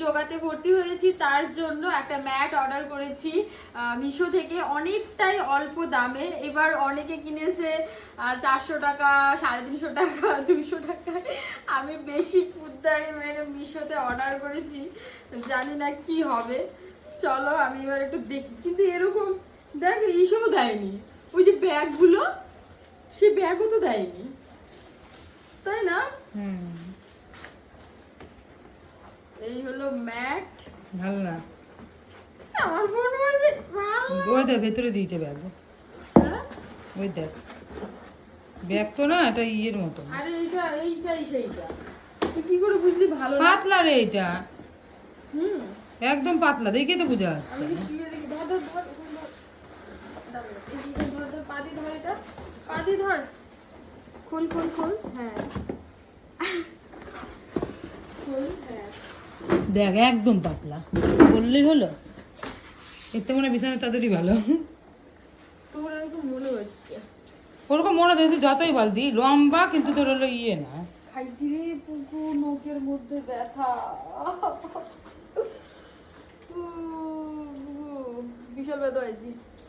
যোগাতে ভর্তি হয়েছি, তার জন্য একটা ম্যাট অর্ডার করেছি মিশো থেকে, অনেকটাই অল্প দামে। এবার অনেকে কিনেছে 400 টাকা, 350 টাকা, 200 টাকা। আমি বেশি পুদ্দারি মেরে মিশোতে অর্ডার করেছি, জানি না কি হবে। চলো আমি এবার একটু দেখি। কিন্তু এরকম দেখ ইসেও দেয়নি, ওই যে ব্যাগগুলো, সেই ব্যাগও তো দেয়নি, তাই না? এই হলো ম্যাট। ভালো না, আমার বোন বলছে ওই দেখ ভেতরে দিয়েছে ব্যাগ, ওই দেখ ব্যাগ তো না, এটা ইয়ের মতো। আরে এইটাই সেইটা, তুই কি করে বুঝলি? ভালো না? পাতলা রে এটা, হুম, একদম পাতলা, দেখে তো বোঝা যাচ্ছে। আমি শুয়ে দেখি। ধর ধর ধর, এই যে ধর ধর, পা দিয়ে ধর, এটা পা দিয়ে ধর, খোল খোল খোল, হ্যাঁ খোল, হ্যাঁ। দেখ একদম পাতলা, বললেই হলো। এর তো মনে হয় বিছানার চাদরই ভালো। তোর এরকম মনে হচ্ছে। ওরকম মনে হচ্ছে যতই বলতি লম্বা, কিন্তু তোর হলো ইয়ে না। খাইছি রে পুকু, নোকের মধ্যে ব্যথা, বিশাল ব্যথা হয়েছি।